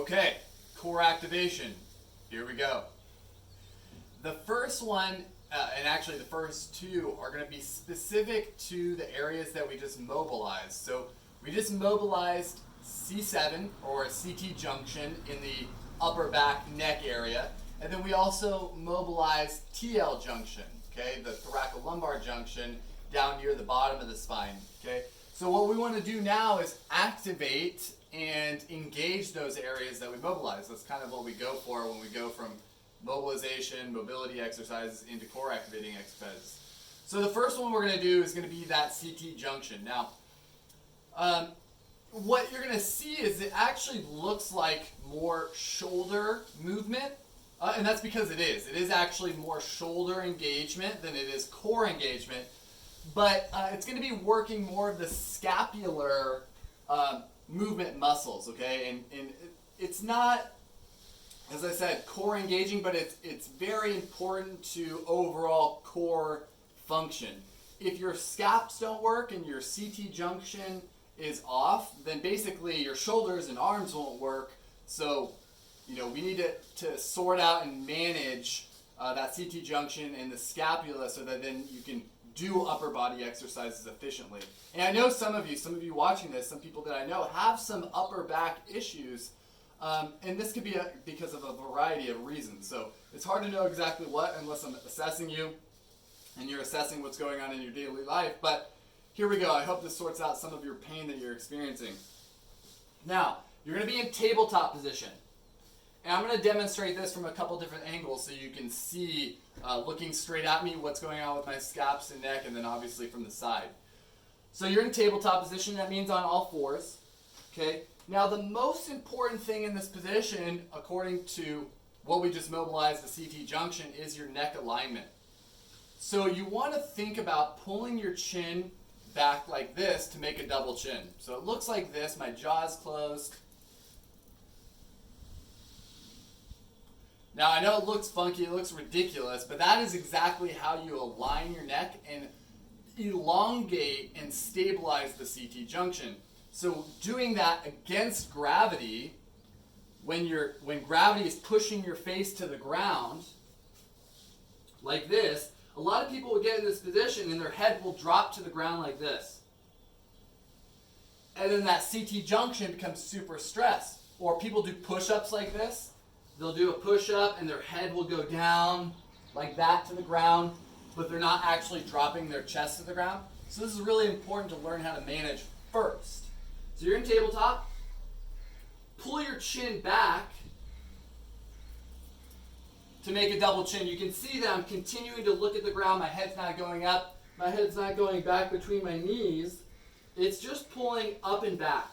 Okay, core activation. Here we go. The first one, and actually the first two, are going to be specific to the areas that we just mobilized. So we just mobilized C7 or CT junction in the upper back neck area. And then we also mobilized TL junction, okay, the thoracolumbar junction down near the bottom of the spine, okay. So what we want to do now is activate and engage those areas that we mobilize. That's kind of what we go for when we go from mobilization, mobility exercises into core activating exercises. So the first one we're going to do is going to be that CT junction. Now, what you're going to see is it actually looks like more shoulder movement, and that's because it is. It is actually more shoulder engagement than it is core engagement, but it's going to be working more of the scapular movement muscles, okay? And it's not, as I said, core engaging, but it's very important to overall core function. If your scaps don't work and your CT junction is off, then basically your shoulders and arms won't work. So, you know, we need to sort out and manage that CT junction and the scapula so that then you can do upper body exercises efficiently. And I know some of you watching this, some people that I know have some upper back issues, and this could be because of a variety of reasons. So it's hard to know exactly what unless I'm assessing you and you're assessing what's going on in your daily life. But here we go. I hope this sorts out some of your pain that you're experiencing. Now, you're going to be in tabletop position. And I'm going to demonstrate this from a couple different angles so you can see, looking straight at me, what's going on with my scaps and neck, and then obviously from the side. So you're in tabletop position. That means on all fours. Okay. Now, the most important thing in this position, according to what we just mobilized, the CT junction, is your neck alignment. So you want to think about pulling your chin back like this to make a double chin. So it looks like this. My jaw's closed. Now, I know it looks funky, it looks ridiculous, but that is exactly how you align your neck and elongate and stabilize the CT junction. So doing that against gravity, when gravity is pushing your face to the ground, like this, a lot of people will get in this position and their head will drop to the ground like this. And then that CT junction becomes super stressed. Or people do push-ups like this. They'll do a push-up and their head will go down like that to the ground, but they're not actually dropping their chest to the ground. So this is really important to learn how to manage first. So you're in tabletop. Pull your chin back to make a double chin. You can see that I'm continuing to look at the ground. My head's not going up. My head's not going back between my knees. It's just pulling up and back.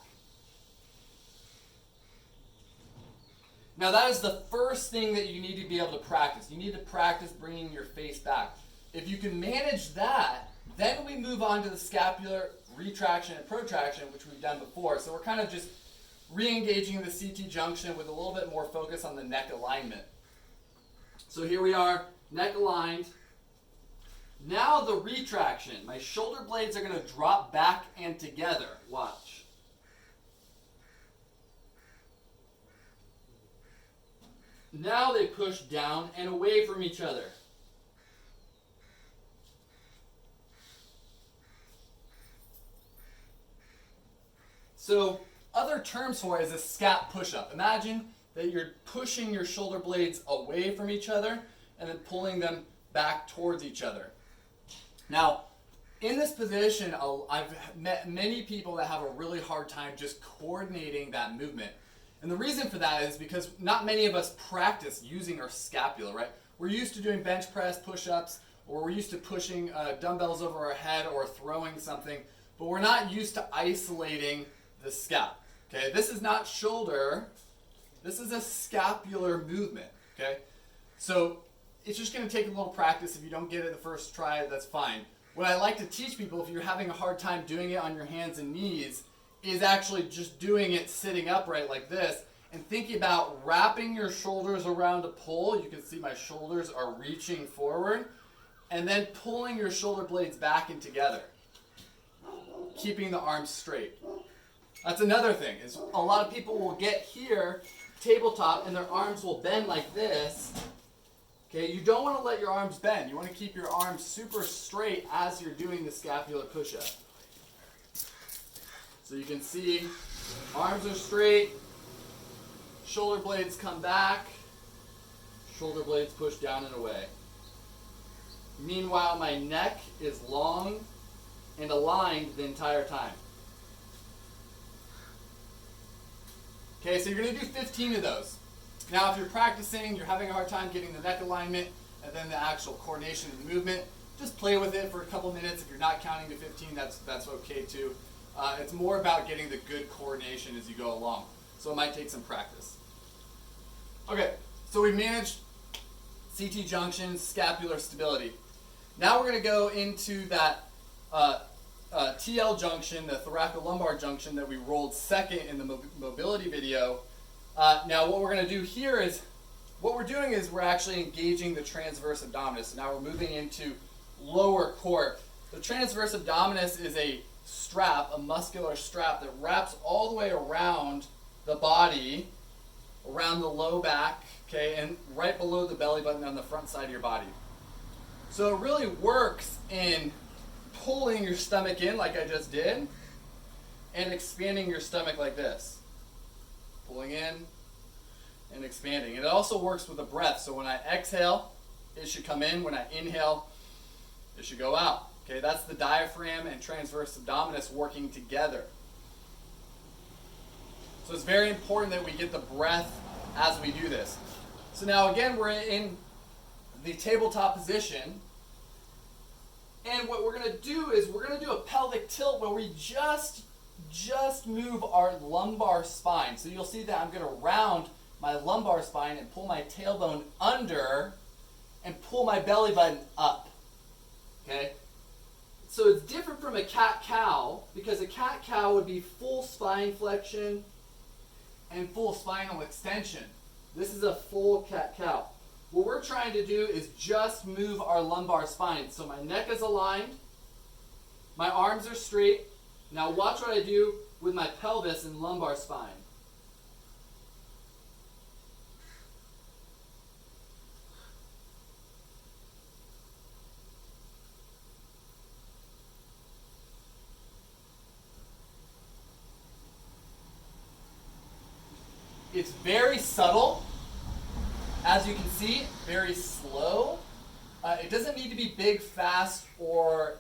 Now that is the first thing that you need to be able to practice. You need to practice bringing your face back. If you can manage that, then we move on to the scapular retraction and protraction, which we've done before. So we're kind of just re-engaging the CT junction with a little bit more focus on the neck alignment. So here we are, neck aligned. Now the retraction. My shoulder blades are going to drop back and together. Watch. Now they push down and away from each other. So other terms for it is a scap push-up. Imagine that you're pushing your shoulder blades away from each other and then pulling them back towards each other. Now, in this position, I've met many people that have a really hard time just coordinating that movement. And the reason for that is because not many of us practice using our scapula, right? We're used to doing bench press, push-ups, or we're used to pushing dumbbells over our head or throwing something, but we're not used to isolating the scap, okay? This is not shoulder, this is a scapular movement, okay? So it's just gonna take a little practice. If you don't get it the first try, that's fine. What I like to teach people, if you're having a hard time doing it on your hands and knees, is actually just doing it sitting upright like this and thinking about wrapping your shoulders around a pole. You can see my shoulders are reaching forward, and then pulling your shoulder blades back and together, keeping the arms straight. That's another thing, is a lot of people will get here tabletop and their arms will bend like this, okay, you don't want to let your arms bend. You want to keep your arms super straight as you're doing the scapular push-up. So you can see arms are straight, shoulder blades come back, shoulder blades push down and away. Meanwhile, my neck is long and aligned the entire time. Okay, so you're going to do 15 of those. Now, if you're practicing, you're having a hard time getting the neck alignment and then the actual coordination of the movement, just play with it for a couple minutes. If you're not counting to 15, that's okay too. It's more about getting the good coordination as you go along. So it might take some practice. Okay, so we managed CT junction, scapular stability. Now we're going to go into that TL junction, the thoracolumbar junction that we rolled second in the mobility video. Now what we're going to do here is, what we're doing is we're actually engaging the transverse abdominis. So now we're moving into lower core. The transverse abdominis is a strap, a muscular strap that wraps all the way around the body, around the low back, okay, and right below the belly button on the front side of your body. So it really works in pulling your stomach in like I just did and expanding your stomach like this. Pulling in and expanding. And it also works with the breath. So when I exhale, it should come in. When I inhale, it should go out. Okay, that's the diaphragm and transverse abdominis working together. So it's very important that we get the breath as we do this. So now again, we're in the tabletop position. And what we're going to do is we're going to do a pelvic tilt where we just move our lumbar spine. So you'll see that I'm going to round my lumbar spine and pull my tailbone under and pull my belly button up. Okay? So it's different from a cat-cow, because a cat-cow would be full spine flexion and full spinal extension. This is a full cat-cow. What we're trying to do is just move our lumbar spine. So my neck is aligned, my arms are straight. Now watch what I do with my pelvis and lumbar spine. It's very subtle, as you can see, very slow. It doesn't need to be big, fast, or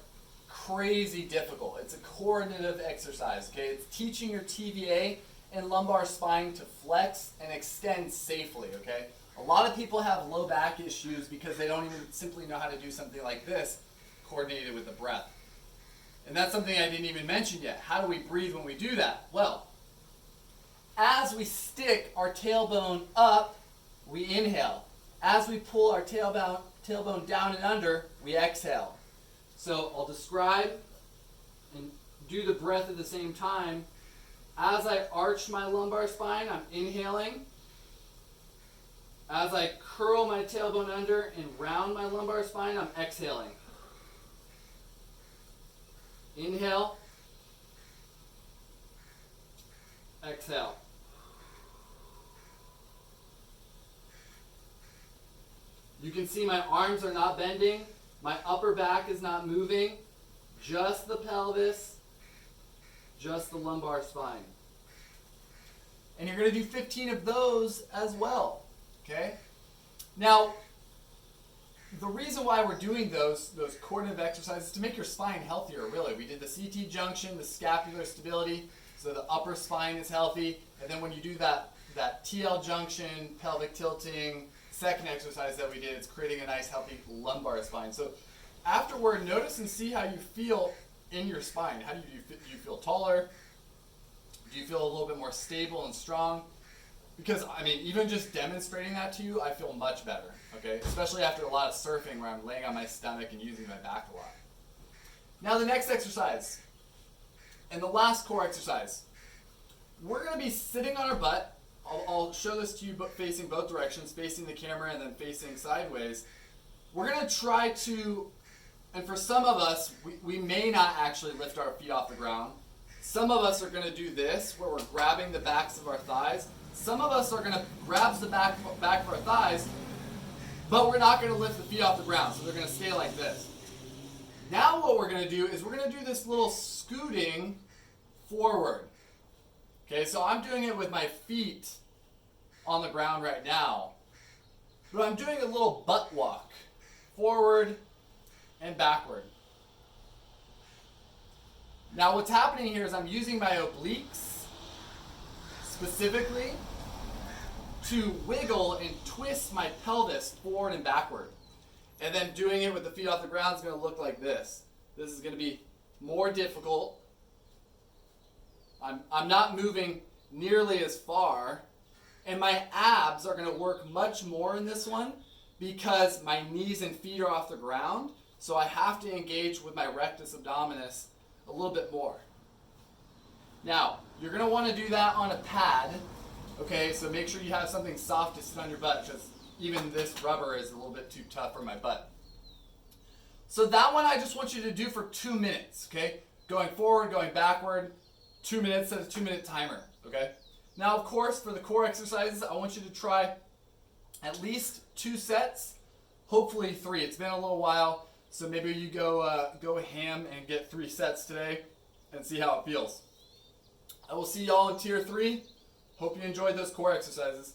crazy difficult. It's a coordinative exercise, okay? It's teaching your TVA and lumbar spine to flex and extend safely, okay? A lot of people have low back issues because they don't even simply know how to do something like this, coordinated with the breath. And that's something I didn't even mention yet. How do we breathe when we do that? Well, as we stick our tailbone up, we inhale. As we pull our tailbone down and under, we exhale. So I'll describe and do the breath at the same time. As I arch my lumbar spine, I'm inhaling. As I curl my tailbone under and round my lumbar spine, I'm exhaling. Inhale. Exhale. You can see my arms are not bending. My upper back is not moving. Just the pelvis, just the lumbar spine. And you're going to do 15 of those as well. Okay? Now, the reason why we're doing those coordinative exercises is to make your spine healthier, really. We did the CT junction, the scapular stability, so the upper spine is healthy. And then when you do that TL junction, pelvic tilting, second exercise that we did, it's creating a nice healthy lumbar spine. So afterward, notice and see how you feel in your spine. How do you feel taller? Do you feel a little bit more stable and strong? Because, I mean, even just demonstrating that to you, I feel much better, okay? Especially after a lot of surfing where I'm laying on my stomach and using my back a lot. Now the next exercise, and the last core exercise. We're going to be sitting on our butt. I'll show this to you facing both directions, facing the camera and then facing sideways. We're going to try to, and for some of us, we may not actually lift our feet off the ground. Some of us are going to do this, where we're grabbing the backs of our thighs. Some of us are going to grab the back of our thighs, but we're not going to lift the feet off the ground, so they're going to stay like this. Now what we're going to do is we're going to do this little scooting forward. Okay, so I'm doing it with my feet on the ground right now, but I'm doing a little butt walk, forward and backward. Now what's happening here is I'm using my obliques specifically to wiggle and twist my pelvis forward and backward. And then doing it with the feet off the ground is going to look like this. This is going to be more difficult. I'm not moving nearly as far. And my abs are going to work much more in this one because my knees and feet are off the ground. So I have to engage with my rectus abdominis a little bit more. Now, you're going to want to do that on a pad. Okay, so make sure you have something soft to sit on your butt because even this rubber is a little bit too tough for my butt. So that one I just want you to do for 2 minutes, okay? Going forward, going backward, 2 minutes, set a 2-minute timer, okay? Now, of course, for the core exercises, I want you to try at least 2 sets, hopefully 3. It's been a little while, so maybe you go ham and get 3 sets today and see how it feels. I will see y'all in Tier 3. Hope you enjoyed those core exercises.